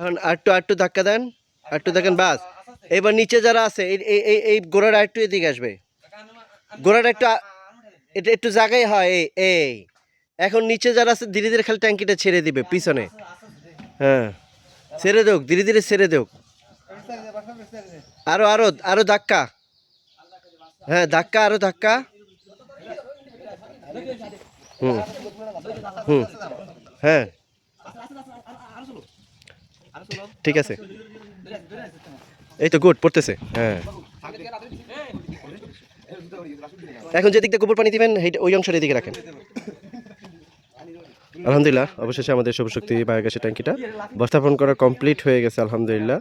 এখন আরেকটু আরেকটু ধাক্কা দেন, আরেকটু দেখেন বাস। এবার নিচে যারা আছে এই গোড়াটা একটু এদিকে আসবে, গোড়াটা একটু এটা একটু জায়গায় হয়। এই এখন নিচে যারা আছে ধীরে ধীরে খালি ট্যাঙ্কিটা ছেড়ে দিবে পিছনে। হ্যাঁ, ছেড়ে দেওক, ধীরে ধীরে ছেড়ে দেওক। আরো আরো আরো ধাক্কা, হ্যাঁ ধাক্কা, আরো ধাক্কা। হুম হুম, হ্যাঁ ঠিক আছে, এই তো গুড পড়তেছে। হ্যাঁ, এখন যে দিকটা গোবর পানি দিবেন ওই অংশটা এদিকে রাখেন। আলহামদুলিল্লাহ, অবশেষে আমাদের সৌরশক্তি বায়োগ্যাসের ট্যাঙ্কিটা স্থাপন করা কমপ্লিট হয়ে গেছে আলহামদুলিল্লাহ।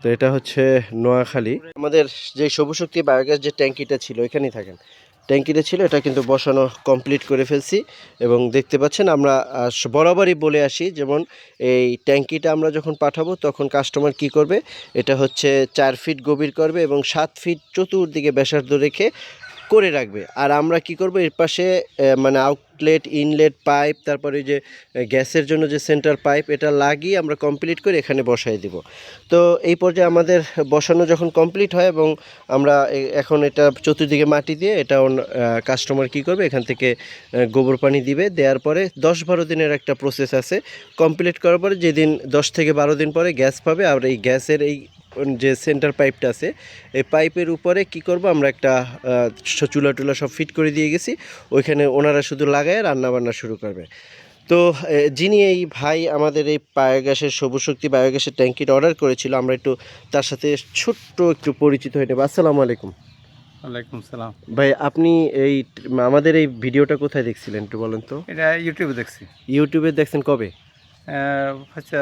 তো এটা হচ্ছে নোয়াখালী। আমাদের যে সৌরশক্তি বায়োগ্যাস যে ট্যাঙ্কিটা ছিল, এখানেই থাকেন, ট্যাঙ্কিটা ছিল, এটা কিন্তু বসানো কমপ্লিট করে ফেলছি। এবং দেখতে পাচ্ছেন আমরা বরাবরই বলে আসি, যেমন এই ট্যাঙ্কিটা আমরা যখন পাঠাবো তখন কাস্টমার কি করবে, এটা হচ্ছে 4 ফিট গভীর করবে এবং 7 ফিট চতুর্দিকে ব্যাসার্ধ রেখে করে রাখবে। আর আমরা কি করব, এর পাশে মানে আউটলেট, ইনলেট পাইপ, তারপরে যে গ্যাসের জন্য যে সেন্টার পাইপ, এটা লাগিয়ে আমরা কমপ্লিট করে এখানে বসাই দিব। তো এই পর্যায়ে আমাদের বসানো যখন কমপ্লিট হয় এবং আমরা এখন এটা চতুর্দিকে মাটি দিয়ে এটা কাস্টমার কি করবে, এখান থেকে গোবর পানি দিবে। দেওয়ার পরে 10-12 দিনের একটা প্রসেস আছে। কমপ্লিট করার পরে যেদিন 10 থেকে 12 দিন পরে গ্যাস পাবে, আর এই গ্যাসের এই যে সেন্টার পাইপটা আছে, এই পাইপের উপরে কি করব, আমরা একটা চুলা টুলা সব ফিট করে দিয়ে গেছি। ওইখানে ওনারা শুধু লাগায় রান্নাবান্না শুরু করবে। তো যিনি এই ভাই আমাদের এই বায়োগ্যাসের সৌরশক্তি বায়োগ্যাসের ট্যাঙ্কিটা অর্ডার করেছিল, আমরা একটু তার সাথে ছোট্ট একটু পরিচিত হয়ে নেব। আসসালামু আলাইকুম। ওয়ালাইকুম সালাম। ভাই, আপনি এই আমাদের এই ভিডিওটা কোথায় দেখছিলেন একটু বলেন তো? এটা ইউটিউবে দেখছি। ইউটিউবে দেখছেন কবে? হচ্ছে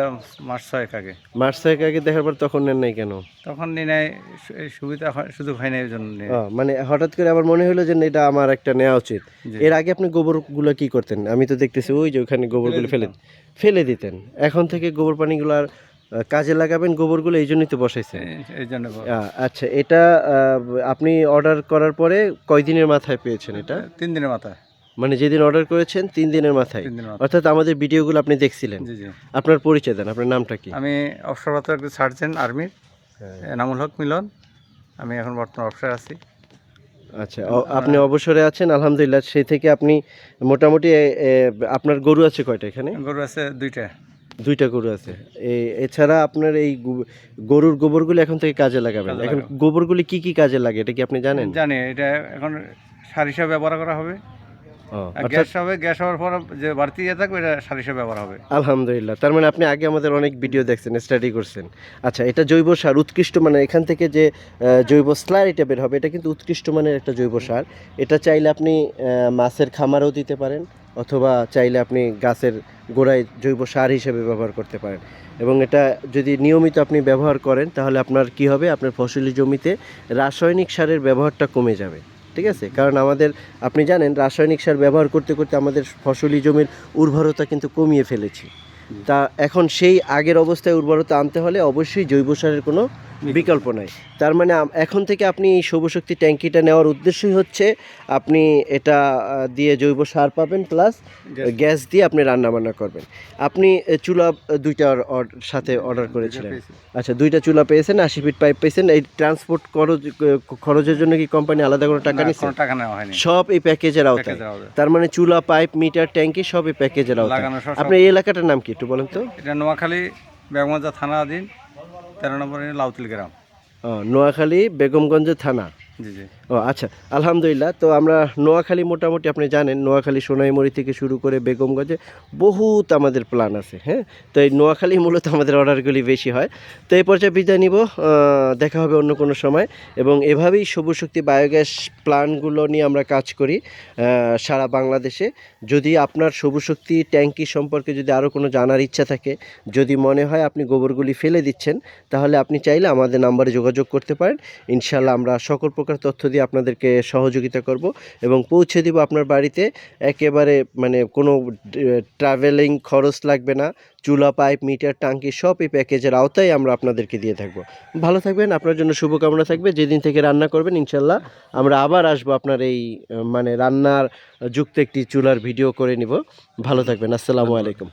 মাস 6 আগে। মাস 6 আগে দেখার পর তখন নেন নাই কেন? তখন নিয়ে নেয়, সুবিধা সুযোগ হয় না, এই জন্য নিয়ে। মানে হঠাৎ করে আবার মনে হলো যে না, এটা আমার একটা নেওয়া উচিত। জি। এর আগে আপনি গোবরগুলো কি করতেন? আমি তো দেখতেছি ওই যে ওখানে গোবরগুলো ফেলে দিতেন। এখন থেকে গোবর পানিগুলো আর কাজে লাগাবেন গোবরগুলো, এই জন্যই তো বসাইছেন। এই জন্য আচ্ছা, এটা আপনি অর্ডার করার পরে কয়দিনের মাথায় পেয়েছেন এটা? 3 দিনের মাথায়। মানে যেদিন অর্ডার করেছেন 3 দিনের মাথায়? 3 দিনের মাথায়। অর্থাৎ আমাদের ভিডিওগুলো আপনি দেখছিলেন। জি জি। আপনার পরিচয় দেন, আপনার নামটা কি? আমি অবসররত একজন সার্জেন্ট আর্মির, এনামুল হক মিলন। আমি এখন বর্তমান অবসরে আছি। আচ্ছা, আপনি অবসরে আছেন আলহামদুলিল্লাহ। সেই থেকে আপনি মোটামুটি আপনার গরু আছে কয়টা এখানে? গরু আছে 2টা। 2টা গরু আছে। এছাড়া আপনার এই গরুর গোবরগুলি এখন থেকে কাজে লাগাবেন। এখন গোবরগুলি কি কি কাজে লাগে এটা কি আপনি জানেন? জানি, এটা এখন সার হিসাবে ব্যবহার করা হবে। গ্যাস হবে, গ্যাস হওয়ার পর যে বাড়তি ইয়ে থাকবে এটা সার হিসাবে ব্যবহার হবে। আলহামদুলিল্লাহ, তার মানে আপনি আগে আমাদের অনেক ভিডিও দেখছেন, স্টাডি করছেন। আচ্ছা, এটা জৈব সার, উৎকৃষ্ট মানে এখান থেকে যে জৈব স্লারিটা বের হবে, এটা কিন্তু উৎকৃষ্ট মানের একটা জৈব সার। এটা চাইলে আপনি মাছের খামারেও দিতে পারেন, অথবা চাইলে আপনি গাছের গোড়ায় জৈব সার হিসেবে ব্যবহার করতে পারেন। এবং এটা যদি নিয়মিত আপনি ব্যবহার করেন তাহলে আপনার কি হবে, আপনার ফসলি জমিতে রাসায়নিক সারের ব্যবহারটা কমে যাবে। ঠিক আছে, কারণ আমাদের আপনি জানেন রাসায়নিক সার ব্যবহার করতে করতে আমাদের ফসলি জমির উর্বরতা কিন্তু কমিয়ে ফেলেছি। তা এখন সেই আগের অবস্থায় উর্বরতা আনতে হলে অবশ্যই জৈব সারের কোনো বিকল্প নাই। তার মানে এখন থেকে আপনি এই সৌরশক্তি ট্যাঙ্কিটা নেওয়ার উদ্দেশ্যই হচ্ছে আপনি এটা দিয়ে জৈব সার পাবেন, প্লাস গ্যাস দিয়ে আপনি রান্নাবান্না করবেন। আপনি চুলা 2টার সাথে অর্ডার করেছিলেন। আচ্ছা, 2টা চুলা পেয়েছেন, 80 ফিট পাইপ পেয়েছেন। এই ট্রান্সপোর্ট খরচের জন্য কি কোম্পানি আলাদা কোনো টাকা নিচ্ছে? কোনো টাকা নেওয়া হয়নি, সব এই প্যাকেজের আওতায়। তার মানে চুলা, পাইপ, মিটার, ট্যাঙ্কি সব এই প্যাকেজের আওতায়। আপনার এই এলাকাটার নাম কি একটু বলেন তো? এটা নোয়াখালী বেগমগঞ্জ থানাধীন 13 নম্বর লাউতিল গ্রাম। নোয়াখালী বেগমগঞ্জ থানা। জি জি। আচ্ছা, আলহামদুলিল্লাহ। তো আমরা নোয়াখালী মোটামুটি আপনি জানেন, নোয়াখালী সোনাইমুড়ি থেকে শুরু করে বেগমগঞ্জে বহুত আমাদের প্ল্যান আছে। হ্যাঁ, তো এই নোয়াখালী মূলত আমাদের অর্ডারগুলি বেশি হয়। তো এই পর্যায়ে বিদায় নিব, দেখা হবে অন্য কোনো সময়। এবং এভাবেই সৌরশক্তি বায়োগ্যাস প্ল্যানগুলো নিয়ে আমরা কাজ করি সারা বাংলাদেশে। যদি আপনার সৌরশক্তি ট্যাঙ্কি সম্পর্কে যদি আরও কোনো জানার ইচ্ছা থাকে, যদি মনে হয় আপনি গোবরগুলি ফেলে দিচ্ছেন, তাহলে আপনি চাইলে আমাদের নাম্বারে যোগাযোগ করতে পারেন। ইনশাআল্লাহ আমরা সকল প্রকার তথ্য দিয়ে আপনাদেরকে সহযোগিতা করব এবং পৌঁছে দিব আপনার বাড়িতে। একেবারে মানে কোনো ট্রাভেলিং খরচ লাগবে না। চুলা, পাইপ, মিটার, টাঙ্কি সব এই প্যাকেজের আওতায় আমরা আপনাদেরকে দিয়ে থাকবো। ভালো থাকবেন, আপনার জন্য শুভকামনা থাকবে। যেদিন থেকে রান্না করবেন ইনশাল্লাহ আমরা আবার আসবো আপনার এই মানে রান্নার যুক্ত একটি চুলার ভিডিও করে নিব। ভালো থাকবেন, আসসালামু আলাইকুম।